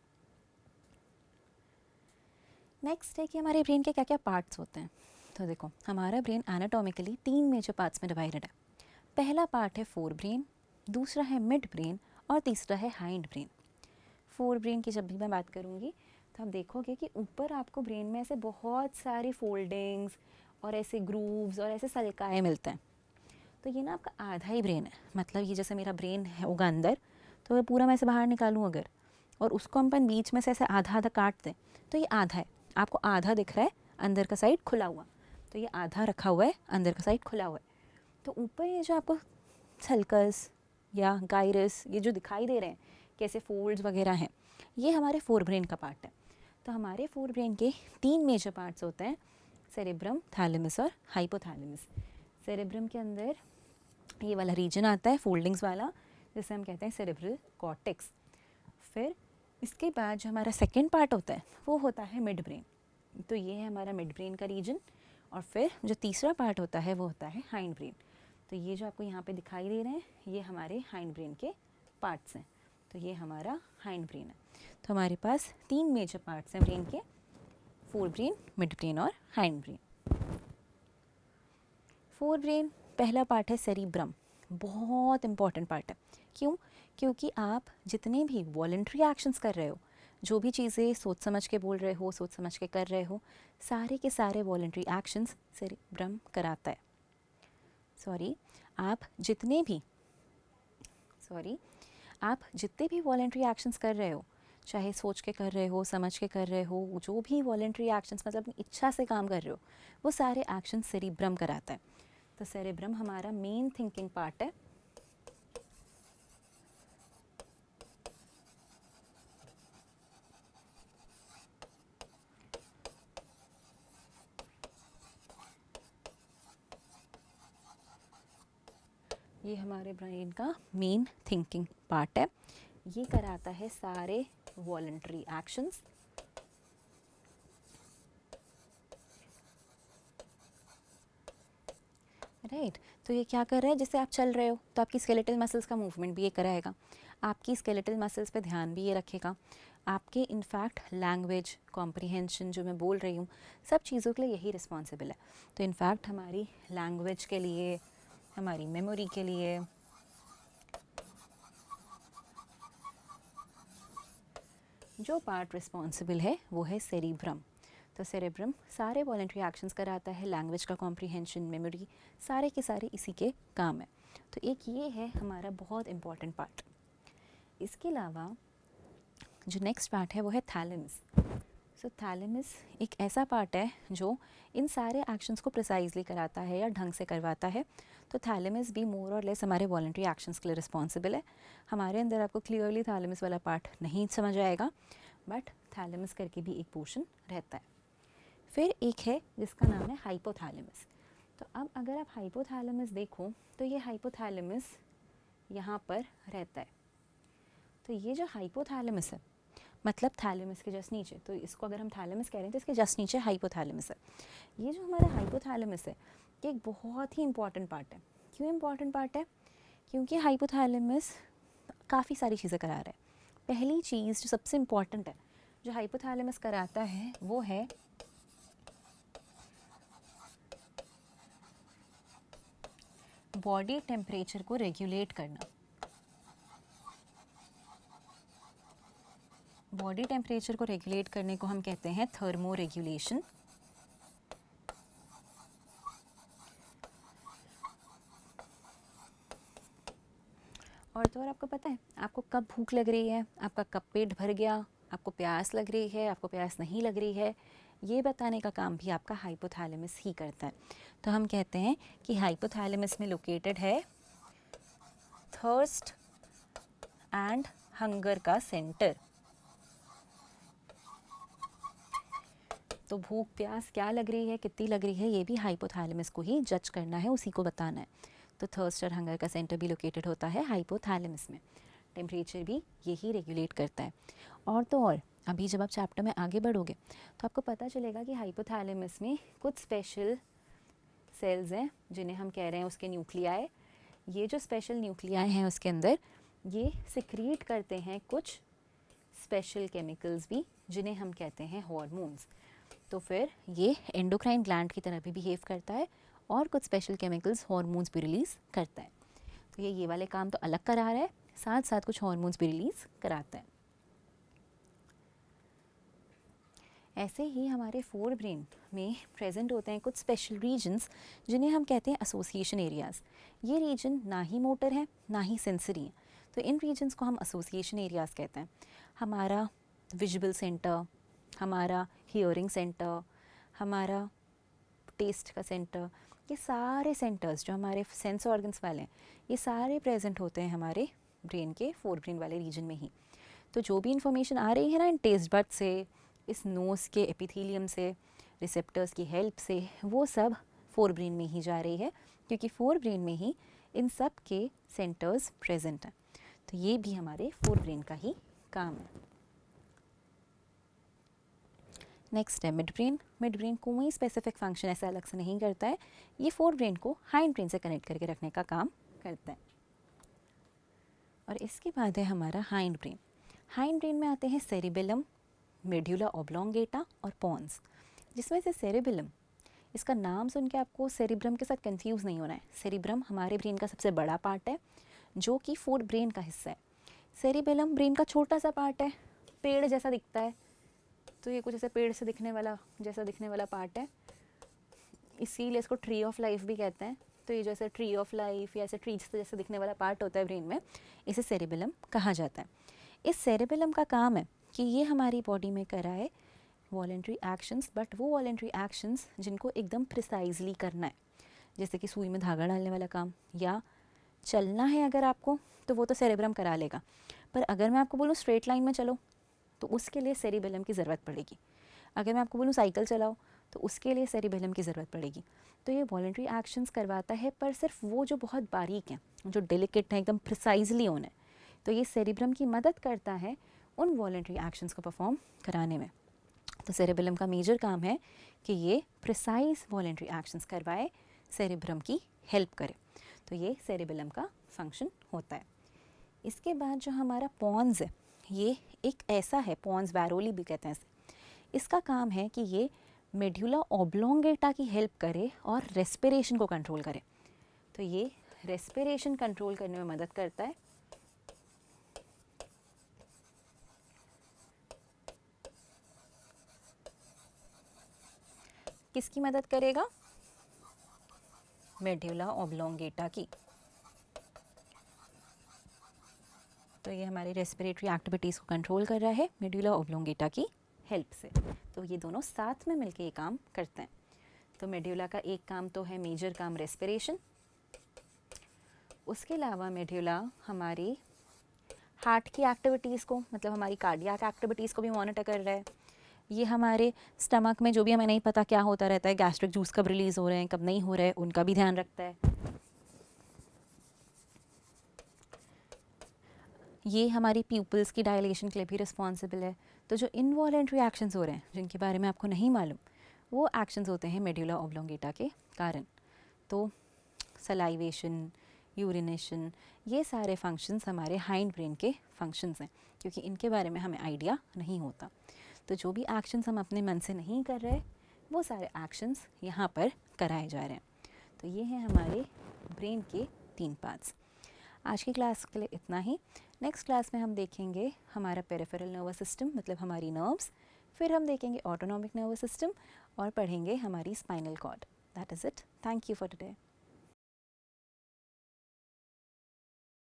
नेक्स्ट है कि हमारे ब्रेन के क्या क्या पार्ट्स होते हैं। तो देखो, हमारा ब्रेन एनाटॉमिकली 3 मेजर पार्ट्स में डिवाइडेड है। पहला पार्ट है फोर ब्रेन, दूसरा है मिड ब्रेन, और तीसरा है हाइंड ब्रेन। फोर ब्रेन की जब भी मैं बात करूँगी तो आप देखोगे कि ऊपर आपको ब्रेन में ऐसे बहुत सारी फोल्डिंग्स और ऐसे ग्रूव्स और ऐसे सल्काए मिलते हैं। तो ये ना आपका आधा ही ब्रेन है। मतलब ये जैसे मेरा ब्रेन है होगा अंदर, तो वह पूरा मैं ऐसे बाहर निकालूँ अगर, और उसको हम अपन बीच में से ऐसे आधा आधा काट दें, तो ये आधा है। आपको आधा दिख रहा है, अंदर का साइड खुला हुआ, तो ये आधा रखा हुआ है, अंदर का साइड खुला हुआ है। तो ऊपर ये जो आपको सल्कस या गाइरस ये जो दिखाई दे रहे हैं, कैसे फोल्ड्स वगैरह हैं, ये हमारे फोर ब्रेन का पार्ट है। तो हमारे फोर ब्रेन के 3 मेजर पार्ट्स होते हैं, सेरेब्रम, थैलेमस और हाइपोथैलेमस। सेरेब्रम के अंदर ये वाला रीजन आता है फोल्डिंग्स वाला, जिसे हम कहते हैं सेरेब्रल कॉर्टेक्स। फिर इसके बाद जो हमारा सेकेंड पार्ट होता है वो होता है मिड ब्रेन। तो ये है हमारा मिड ब्रेन का रीजन। और फिर जो तीसरा पार्ट होता है वो होता है हाइंड ब्रेन। तो ये जो आपको यहाँ पे दिखाई दे रहे हैं, ये हमारे हाइंड ब्रेन के पार्ट्स हैं। तो ये हमारा हाइंड ब्रेन है। तो हमारे पास 3 मेजर पार्ट्स हैं ब्रेन के, फोर ब्रेन, मिड ब्रेन और हाइंड ब्रेन। फोर ब्रेन पहला पार्ट है सेरिब्रम, बहुत इंपॉर्टेंट पार्ट है। क्यों? क्योंकि आप जितने भी वॉलंटरी एक्शंस कर रहे हो, जो भी चीज़ें सोच समझ के बोल रहे हो, सोच समझ के कर रहे हो, सारे के सारे वॉलंटरी एक्शंस सेरिब्रम कराता है। आप जितने भी वॉलंटरी एक्शंस कर रहे हो, चाहे सोच के कर रहे हो, समझ के कर रहे हो, जो भी वॉलंटरी एक्शंस मतलब अपनी इच्छा से काम कर रहे हो, वो सारे एक्शंस सेरिब्रम कराता है। तो सेरेब्रम हमारा मेन थिंकिंग पार्ट है। ये हमारे ब्रेन का मेन थिंकिंग पार्ट है। ये कराता है सारे वॉलंटरी एक्शंस। राइट, तो ये क्या कर रहा है, जैसे आप चल रहे हो तो आपकी स्केलेटल मसल्स का मूवमेंट भी ये कराएगा, आपकी स्केलेटल मसल्स पे ध्यान भी ये रखेगा, आपके इनफैक्ट लैंग्वेज कॉम्प्रिहेंशन जो मैं बोल रही हूँ, सब चीज़ों के लिए यही रिस्पॉन्सिबल है। तो इनफैक्ट हमारी लैंग्वेज के लिए, हमारी मेमोरी के लिए, जो पार्ट रिस्पॉन्सिबल है वो है सेरिब्रम। तो सेरेब्रम सारे वॉलंटरी एक्शंस कराता है, लैंग्वेज का कॉम्प्रिहेंशन, मेमोरी, सारे के सारे इसी के काम है। तो एक ये है हमारा बहुत इम्पॉर्टेंट पार्ट। इसके अलावा जो नेक्स्ट पार्ट है वो है थैलेमस। सो थैलेमस एक ऐसा पार्ट है जो इन सारे एक्शंस को प्रिसाइजली कराता है या ढंग से करवाता है। तो थैलेमस भी मोर और लेस हमारे वॉलंटरी एक्शंस के लिए रिस्पॉन्सिबल है। हमारे अंदर आपको क्लियरली थैलेमस वाला पार्ट नहीं समझ आएगा, बट थैलेमस करके भी एक पोर्शन रहता है। फिर एक है जिसका नाम है हाइपोथैलेमस। तो अब अगर आप हाइपोथैलेमस देखो तो ये हाइपोथैलेमस यहाँ पर रहता है। तो ये जो हाइपोथैलेमस है, मतलब थैलेमस के जस्ट नीचे, तो इसको अगर हम थैलेमस कह रहे हैं तो इसके जस्ट नीचे हाइपोथैलेमस है। ये जो हमारा हाइपोथैलेमस है ये एक बहुत ही इंपॉर्टेंट पार्ट है। क्यों इंपॉर्टेंट पार्ट है? क्योंकि हाइपोथैलेमस काफ़ी सारी चीज़ें करा रहा है। पहली चीज़ जो सबसे इम्पॉर्टेंट है जो हाइपोथैलेमस कराता है वो है बॉडी टेम्परेचर को रेगुलेट करना। बॉडी टेम्परेचर को रेगुलेट करने को हम कहते हैं थर्मो रेगुलेशन। और तो और आपको पता है आपको कब भूख लग रही है, आपका कब पेट भर गया, आपको प्यास लग रही है, आपको प्यास नहीं लग रही है, ये बताने का काम भी आपका हाइपोथैलेमस ही करता है। तो हम कहते हैं कि हाइपोथैलेमस में लोकेटेड है थर्स्ट एंड हंगर का सेंटर। तो भूख प्यास क्या लग रही है, कितनी लग रही है, ये भी हाइपोथैलेमस को ही जज करना है, उसी को बताना है। तो थर्स्ट और हंगर का सेंटर भी लोकेटेड होता है हाइपोथैलेमस में। टेम्परेचर भी यही रेगुलेट करता है। और तो और अभी जब आप चैप्टर में आगे बढ़ोगे तो आपको पता चलेगा कि हाइपोथैलेमस में कुछ स्पेशल सेल्स हैं जिन्हें हम कह रहे हैं उसके न्यूक्लियाई। ये जो स्पेशल न्यूक्लियाई हैं उसके अंदर ये सिक्रीट करते हैं कुछ स्पेशल केमिकल्स भी जिन्हें हम कहते हैं हार्मोन्स। तो फिर ये एंडोक्राइन ग्लैंड की तरह भी बिहेव करता है और कुछ स्पेशल केमिकल्स हार्मोन्स भी रिलीज़ करता है। तो ये वाले काम तो अलग करा रहा है, साथ साथ कुछ हार्मोन्स भी रिलीज़ कराता है। ऐसे ही हमारे फोर ब्रेन में प्रेजेंट होते हैं कुछ स्पेशल रीजन्स जिन्हें हम कहते हैं एसोसिएशन एरियाज़। ये रीजन ना ही मोटर है ना ही सेंसरी है, तो इन रीजन्स को हम एसोसिएशन एरियाज़ कहते हैं। हमारा विजुअल सेंटर, हमारा हियरिंग सेंटर, हमारा टेस्ट का सेंटर, ये सारे सेंटर्स जो हमारे सेंस ऑर्गन्स वाले हैं ये सारे प्रेजेंट होते हैं हमारे ब्रेन के फोर ब्रेन वाले रीजन में ही। तो जो भी इंफॉर्मेशन आ रही है ना इन टेस्ट बड से, इस नोज़ के एपिथेलियम से, रिसेप्टर्स की हेल्प से, वो सब फोर ब्रेन में ही जा रही है क्योंकि फोर ब्रेन में ही इन सब के सेंटर्स प्रेजेंट हैं। तो ये भी हमारे फोर ब्रेन का ही काम है। नेक्स्ट है मिड ब्रेन। मिड ब्रेन कोई स्पेसिफिक फंक्शन ऐसा अलग से नहीं करता है, ये फोर ब्रेन को हाइंड ब्रेन से कनेक्ट करके रखने का काम करता है। और इसके बाद है हमारा हाइंड ब्रेन। हाइंड ब्रेन में आते हैं सेरिबेलम, मेड्यूला ऑब्लोंगेटा और पॉन्स। जिसमें से सेरिबेलम, इसका नाम सुन के आपको सेरिब्रम के साथ कंफ्यूज नहीं होना है। सेरिब्रम हमारे ब्रेन का सबसे बड़ा पार्ट है जो कि फोर ब्रेन का हिस्सा है। सेरिबेलम ब्रेन का छोटा सा पार्ट है, पेड़ जैसा दिखता है, तो ये कुछ ऐसे पेड़ से दिखने वाला पार्ट है, इसीलिए इसको ट्री ऑफ लाइफ भी कहते हैं। तो ये जैसे ट्री ऑफ लाइफ या ऐसे ट्रीज से जैसे दिखने वाला पार्ट होता है ब्रेन में, इसे सेरिबेलम कहा जाता है। इस सेरिबेलम का काम है कि ये हमारी बॉडी में कराए वॉलेंट्री एक्शंस, बट वो वॉलेंट्री एक्शंस जिनको एकदम प्रिसाइजली करना है, जैसे कि सुई में धागा डालने वाला काम या चलना है अगर आपको, तो वो तो सेरिब्रम करा लेगा। पर अगर मैं आपको बोलूँ स्ट्रेट लाइन में चलो तो उसके लिए सेरिबेलम की ज़रूरत पड़ेगी। अगर मैं आपको बोलूँ साइकिल चलाओ तो उसके लिए सेरिबेलम की ज़रूरत पड़ेगी। तो ये वॉलेंट्री एक्शंस करवाता है, पर सिर्फ वो जो बहुत बारीक हैं, जो डेलिकेट हैं, एकदम प्रिसाइजली होना है, तो ये सेरिब्रम की मदद करता है उन वॉलेंट्री एक्शंस को परफॉर्म कराने में। तो सेरिबेलम का मेजर काम है कि ये प्रिसाइज वॉलेंट्री एक्शंस करवाए, सेरिब्रम की हेल्प करे। तो ये सेरिबेलम का फंक्शन होता है। इसके बाद जो हमारा पॉन्स है, ये एक ऐसा है, पॉन्स वैरोली भी कहते हैं इसे, इसका काम है कि ये मेड्यूला ऑब्लोंगेटा की हेल्प करे और रेस्पिरेशन को कंट्रोल करे। तो ये रेस्पिरेशन कंट्रोल करने में मदद करता है। किसकी मदद करेगा? मेड्यूला ऑब्लोंगेटा की। तो ये हमारी रेस्पिरेटरी एक्टिविटीज़ को कंट्रोल कर रहा है मेड्यूला ऑब्लोंगेटा की हेल्प से। तो ये दोनों साथ में मिलके ये काम करते हैं। तो मेड्यूला का एक काम तो है मेजर काम रेस्पिरेशन, उसके अलावा मेड्यूला हमारी हार्ट की एक्टिविटीज़ को, मतलब हमारी कार्डियक एक्टिविटीज़ को भी मॉनिटर कर रहा है। ये हमारे स्टमक में जो भी हमें नहीं पता क्या होता रहता है, गैस्ट्रिक जूस कब रिलीज़ हो रहे हैं कब नहीं हो रहे हैं, उनका भी ध्यान रखता है। ये हमारी प्यूपल्स की डायलेशन के लिए भी रिस्पॉन्सिबल है। तो जो इनवॉलेंट्री एक्शंस हो रहे हैं जिनके बारे में आपको नहीं मालूम, वो एक्शंस होते हैं मेड्यूला ऑब्लोंगेटा के कारण। तो सलाइवेशन, यूरिनेशन, ये सारे फंक्शंस हमारे हाइंड ब्रेन के फंक्शंस हैं, क्योंकि इनके बारे में हमें आइडिया नहीं होता। तो जो भी एक्शंस हम अपने मन से नहीं कर रहे, वो सारे एक्शंस यहाँ पर कराए जा रहे हैं। तो ये हैं हमारे ब्रेन के 3 पार्ट्स। आज की क्लास के लिए इतना ही। नेक्स्ट क्लास में हम देखेंगे हमारा पेरिफेरल नर्वस सिस्टम मतलब हमारी नर्व्स, फिर हम देखेंगे ऑटोनॉमिक नर्वस सिस्टम और पढ़ेंगे हमारी spinal cord. That is it. Thank you for today.